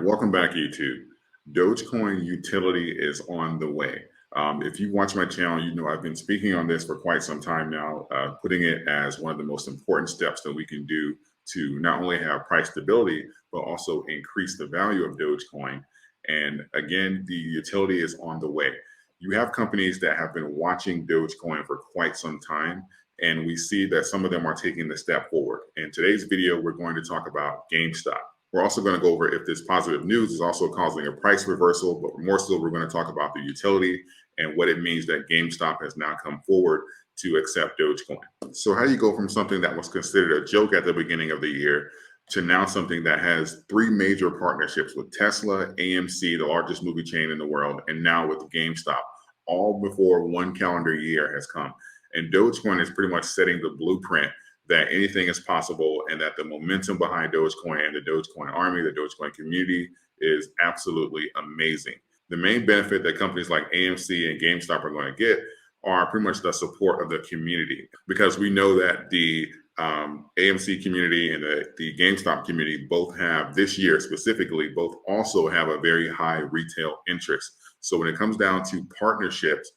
welcome back, YouTube. Dogecoin utility is on the way. If you watch my channel, you know I've been speaking on this for quite some time now, putting it as one of the most important steps that we can do to not only have price stability, but also increase the value of Dogecoin. And again, the utility is on the way. You have companies that have been watching Dogecoin for quite some time, and we see that some of them are taking the step forward. In today's video, we're going to talk about Gamestop. We're also going to go over if this positive news is also causing a price reversal, but more so, we're going to talk about the utility and what it means that GameStop has now come forward to accept Dogecoin. So how do you go from something that was considered a joke at the beginning of the year to now something that has three major partnerships with Tesla, AMC, the largest movie chain in the world, and now with GameStop, all before one calendar year has come? And Dogecoin is pretty much setting the blueprint that anything is possible, and that the momentum behind Dogecoin and the Dogecoin army, the Dogecoin community, is absolutely amazing. The main benefit that companies like AMC and GameStop are going to get are pretty much the support of the community, because we know that the AMC community and the GameStop community both have, this year specifically, both also have a very high retail interest. So when it comes down to partnerships,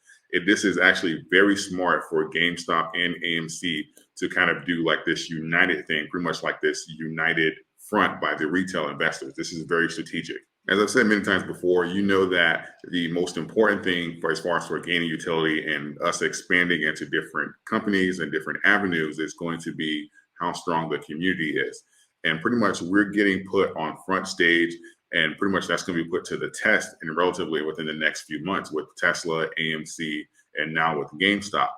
this is actually very smart for GameStop and AMC to kind of do like this united thing, pretty much like this united front by the retail investors. This is very strategic. As I've said many times before, you know that the most important thing as far as for gaining utility and us expanding into different companies and different avenues is going to be how strong the community is. And pretty much we're getting put on front stage, and pretty much that's going to be put to the test in relatively within the next few months with Tesla, AMC, and now with GameStop.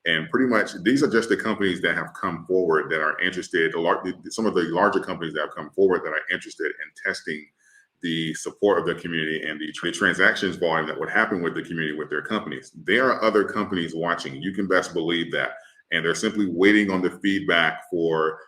And pretty much these are just the companies that have come forward that are interested, some of the larger companies that have come forward that are interested in testing the support of the community and the transactions volume that would happen with the community with their companies. There are other companies watching. You can best believe that. And they're simply waiting on the feedback for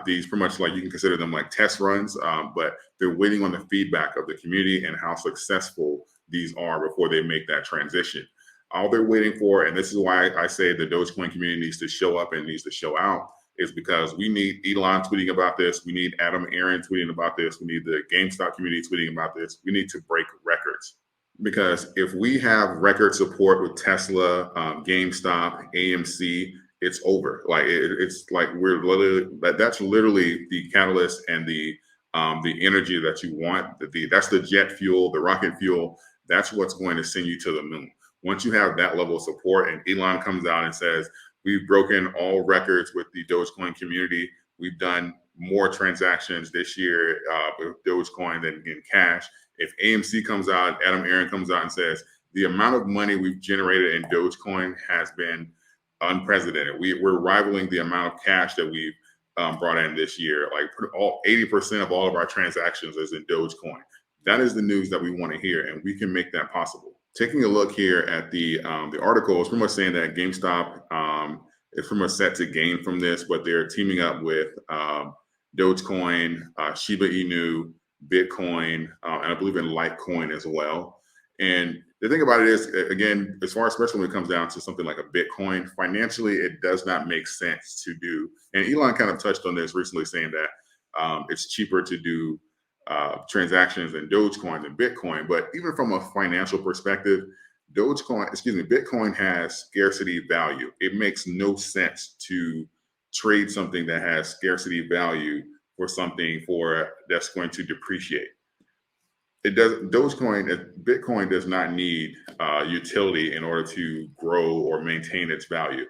these, pretty much like you can consider them like test runs, but they're waiting on the feedback of the community and how successful these are before they make that transition. All they're waiting for, and this is why I say the Dogecoin community needs to show up and needs to show out, is because we need Elon tweeting about this. We need Adam Aaron tweeting about this. We need the GameStop community tweeting about this. We need to break records. Because if we have record support with Tesla, GameStop, AMC, it's over. Like it's like we're literally, that's literally the catalyst and the energy that you want. That's the jet fuel, the rocket fuel. That's what's going to send you to the moon. Once you have that level of support, and Elon comes out and says, we've broken all records with the Dogecoin community. We've done more transactions this year with Dogecoin than in cash. If AMC comes out, Adam Aaron comes out and says, the amount of money we've generated in Dogecoin has been unprecedented. We're rivaling the amount of cash that we've brought in this year. Like 80% of all of our transactions is in Dogecoin. That is the news that we want to hear, and we can make that possible. Taking a look here at the article, it's pretty much saying that GameStop is pretty much set to gain from this, but they're teaming up with Dogecoin, Shiba Inu, Bitcoin, and I believe in Litecoin as well. And the thing about it is, again, as far as especially when it comes down to something like a Bitcoin, financially, it does not make sense to do. And Elon kind of touched on this recently, saying that it's cheaper to do transactions in Dogecoin than Bitcoin. But even from a financial perspective, Bitcoin has scarcity value. It makes no sense to trade something that has scarcity value for something that's going to depreciate. Bitcoin does not need utility in order to grow or maintain its value.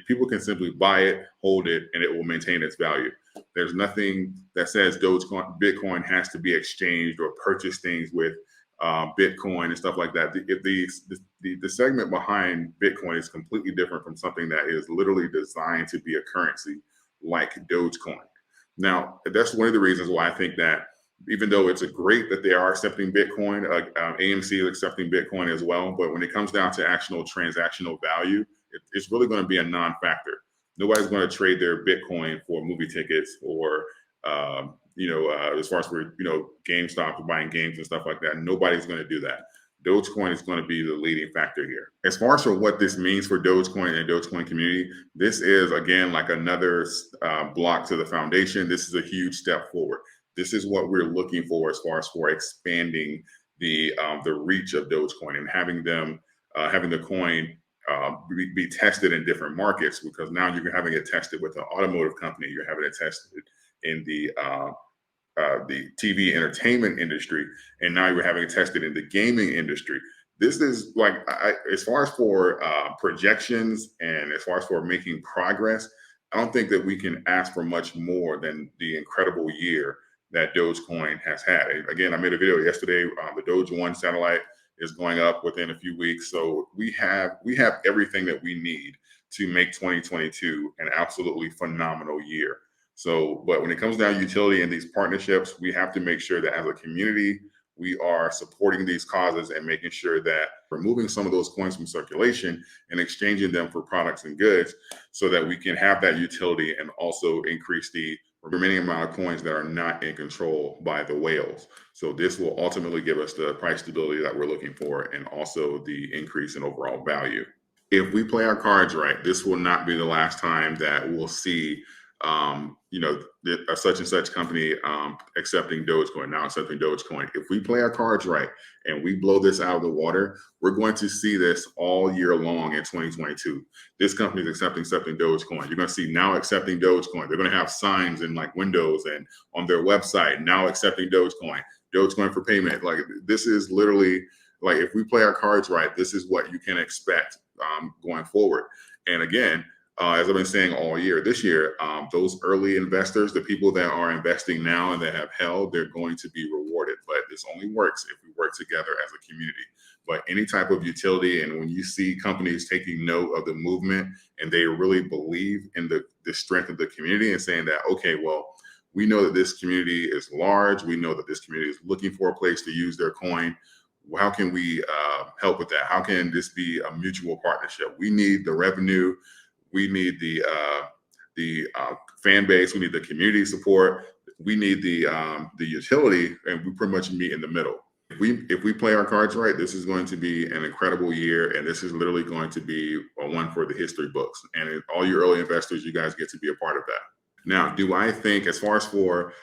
People can simply buy it, hold it, and it will maintain its value. There's nothing that says Bitcoin has to be exchanged or purchase things with Bitcoin and stuff like that. The segment behind Bitcoin is completely different from something that is literally designed to be a currency like Dogecoin. Now, that's one of the reasons why I think that even though it's great that they are accepting Bitcoin, AMC is accepting Bitcoin as well, but when it comes down to actual transactional value, it's really going to be a non-factor. Nobody's going to trade their Bitcoin for movie tickets or, as far as for, GameStop buying games and stuff like that. Nobody's going to do that. Dogecoin is going to be the leading factor here. As far as for what this means for Dogecoin and Dogecoin community, this is, again, like another block to the foundation. This is a huge step forward. This is what we're looking for as far as for expanding the reach of Dogecoin and having them having the coin be tested in different markets, because now you're having it tested with an automotive company, you're having it tested in the TV entertainment industry, and now you're having it tested in the gaming industry. This is like, as far as for projections and as far as for making progress, I don't think that we can ask for much more than the incredible year that Dogecoin has had. Again, I made a video yesterday. The Doge One satellite is going up within a few weeks, so we have everything that we need to make 2022 an absolutely phenomenal year. So, but when it comes down to utility and these partnerships, we have to make sure that as a community, we are supporting these causes and making sure that removing some of those coins from circulation and exchanging them for products and goods, so that we can have that utility and also increase the remaining amount of coins that are not in control by the whales. So this will ultimately give us the price stability that we're looking for, and also the increase in overall value. If we play our cards right, this will not be the last time that we'll see a such and such company accepting Dogecoin, now accepting Dogecoin. If we play our cards right and we blow this out of the water, we're going to see this all year long in 2022. This company is accepting Dogecoin. You're going to see now accepting Dogecoin. They're going to have signs in like windows and on their website, now accepting Dogecoin, Dogecoin for payment. Like, this is literally, like, if we play our cards right, this is what you can expect going forward. And again, as I've been saying all year, this year, those early investors, the people that are investing now and that have held, they're going to be rewarded. But this only works if we work together as a community. But any type of utility, and when you see companies taking note of the movement and they really believe in the strength of the community and saying that, okay, well, we know that this community is large, we know that this community is looking for a place to use their coin. How can we help with that? How can this be a mutual partnership? We need the revenue. We need the fan base. We need the community support. We need the utility, and we pretty much meet in the middle. If we play our cards right, this is going to be an incredible year, and this is literally going to be a one for the history books. And all you early investors, you guys get to be a part of that. Now, do I think, as far as for,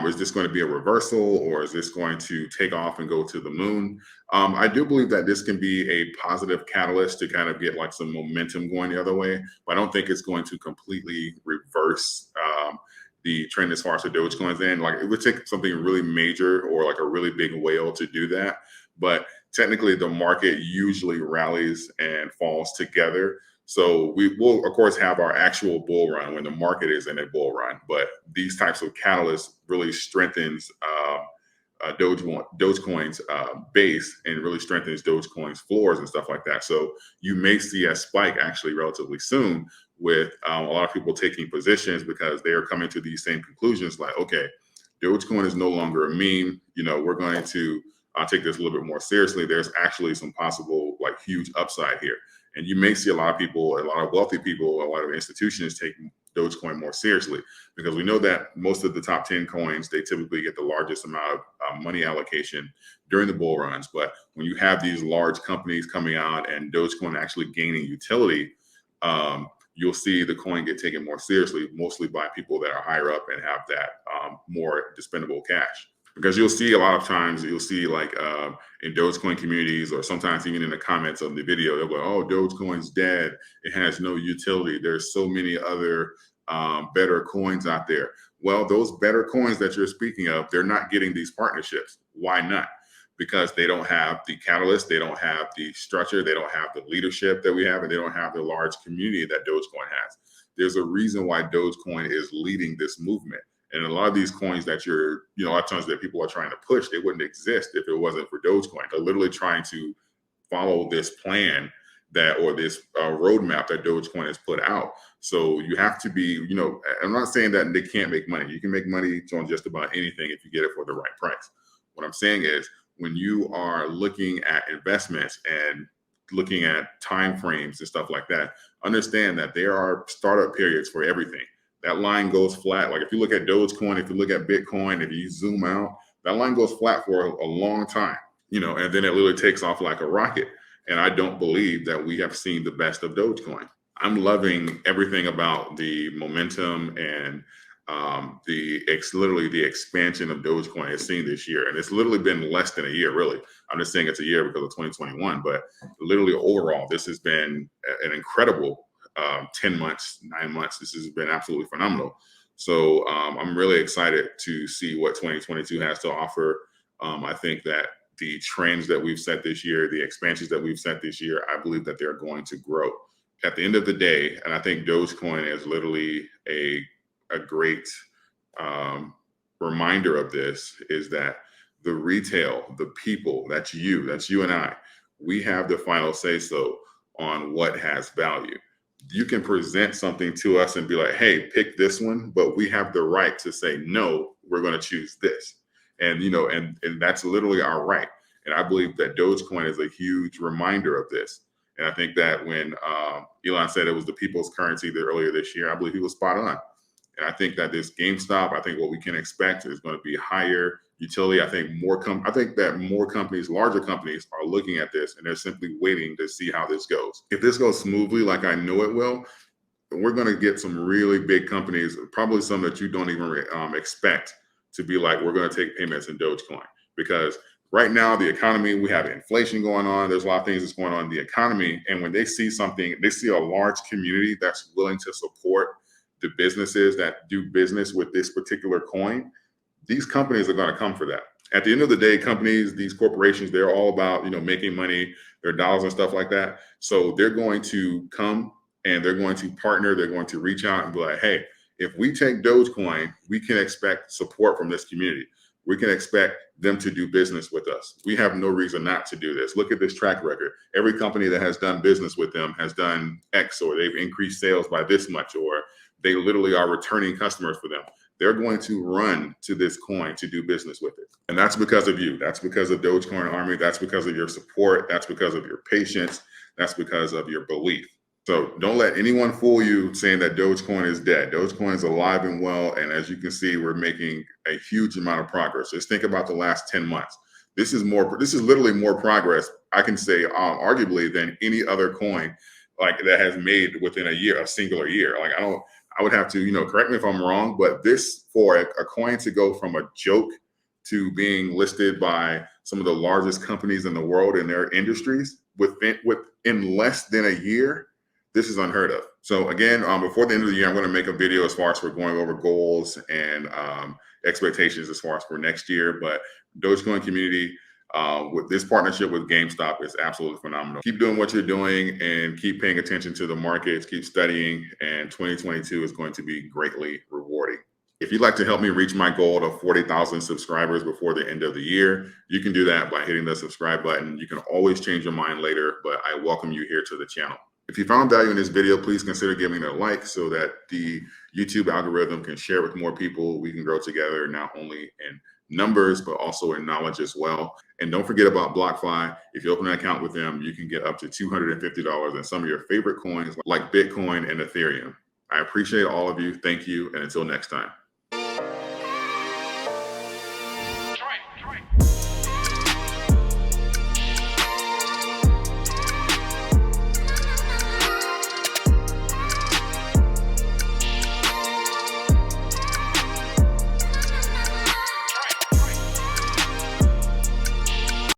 is this going to be a reversal, or is this going to take off and go to the moon? I do believe that this can be a positive catalyst to kind of get like some momentum going the other way, but I don't think it's going to completely reverse the trend as far as the Dogecoin's in. Like, it would take something really major or like a really big whale to do that. But technically, the market usually rallies and falls together. So we will, of course, have our actual bull run when the market is in a bull run. But these types of catalysts really strengthens Dogecoin's base, and really strengthens Dogecoin's floors and stuff like that. So you may see a spike actually relatively soon, with a lot of people taking positions because they are coming to these same conclusions. Like, okay, Dogecoin is no longer a meme. We're going to take this a little bit more seriously. There's actually some possible like huge upside here. And you may see a lot of people, a lot of wealthy people, a lot of institutions taking Dogecoin more seriously, because we know that most of the top 10 coins, they typically get the largest amount of money allocation during the bull runs. But when you have these large companies coming out and Dogecoin actually gaining utility, you'll see the coin get taken more seriously, mostly by people that are higher up and have that more dispendable cash. Because you'll see a lot of times, you'll see like in Dogecoin communities, or sometimes even in the comments of the video, they'll go, oh, Dogecoin's dead. It has no utility. There's so many other better coins out there. Well, those better coins that you're speaking of, they're not getting these partnerships. Why not? Because they don't have the catalyst, they don't have the structure, they don't have the leadership that we have, and they don't have the large community that Dogecoin has. There's a reason why Dogecoin is leading this movement. And a lot of these coins that a lot of times that people are trying to push, they wouldn't exist if it wasn't for Dogecoin. They're literally trying to follow this plan or this roadmap that Dogecoin has put out. So you have to be, I'm not saying that they can't make money. You can make money on just about anything if you get it for the right price. What I'm saying is, when you are looking at investments and looking at time frames and stuff like that, understand that there are startup periods for everything. That line goes flat. Like, if you look at Dogecoin, if you look at Bitcoin, if you zoom out, that line goes flat for a long time, and then it literally takes off like a rocket. And I don't believe that we have seen the best of Dogecoin. I'm loving everything about the momentum and literally the expansion of Dogecoin has seen this year, and it's literally been less than a year. Really, I'm just saying it's a year because of 2021, but literally overall, this has been an incredible 10 months, 9 months. This has been absolutely phenomenal. So I'm really excited to see what 2022 has to offer. I think that the trends that we've set this year, the expansions that we've set this year, I believe that they're going to grow. At the end of the day, and I think Dogecoin is literally a great reminder of this, is that the retail, the people, that's you and I, we have the final say so on what has value. You can present something to us and be like, hey, pick this one, but we have the right to say, no, we're going to choose this. And, and that's literally our right. And I believe that Dogecoin is a huge reminder of this. And I think that when Elon said it was the people's currency earlier this year, I believe he was spot on. And I think that this Gamestop, I think what we can expect is going to be higher utility. I think that more companies, larger companies, are looking at this and they're simply waiting to see how this goes. If this goes smoothly, like I know it will, we're going to get some really big companies, probably some that you don't even expect to be like, we're going to take payments in Dogecoin. Because right now, the economy, we have inflation going on. There's a lot of things that's going on in the economy. And when they see something, they see a large community that's willing to support the businesses that do business with this particular coin, these companies are going to come for that. At the end of the day, companies, these corporations, they're all about, making money, their dollars and stuff like that. So they're going to come and they're going to partner. They're going to reach out and be like, hey, if we take Dogecoin, we can expect support from this community. We can expect them to do business with us. We have no reason not to do this. Look at this track record. Every company that has done business with them has done X, or they've increased sales by this much, or they literally are returning customers for them. They're going to run to this coin to do business with it. And that's because of you. That's because of Dogecoin Army. That's because of your support. That's because of your patience. That's because of your belief. So don't let anyone fool you saying that Dogecoin is dead. Dogecoin is alive and well. And as you can see, we're making a huge amount of progress. Just think about the last 10 months. This is literally more progress, I can say, arguably, than any other coin that has made within a singular year. I would have to, correct me if I'm wrong, but this, for a coin to go from a joke to being listed by some of the largest companies in the world in their industries within less than a year, this is unheard of. So again, before the end of the year, I'm going to make a video as far as we're going over goals and expectations as far as for next year. But Dogecoin community, with this partnership with GameStop, is absolutely phenomenal. Keep doing what you're doing and keep paying attention to the markets, keep studying, and 2022 is going to be greatly rewarding. If you'd like to help me reach my goal of 40,000 subscribers before the end of the year, you can do that by hitting the subscribe button. You can always change your mind later, but I welcome you here to the channel. If you found value in this video, please consider giving it a like so that the YouTube algorithm can share with more people. We can grow together, not only in numbers, but also in knowledge as well. And don't forget about BlockFi. If you open an account with them, you can get up to $250 in some of your favorite coins like Bitcoin and Ethereum. I appreciate all of you. Thank you. And until next time.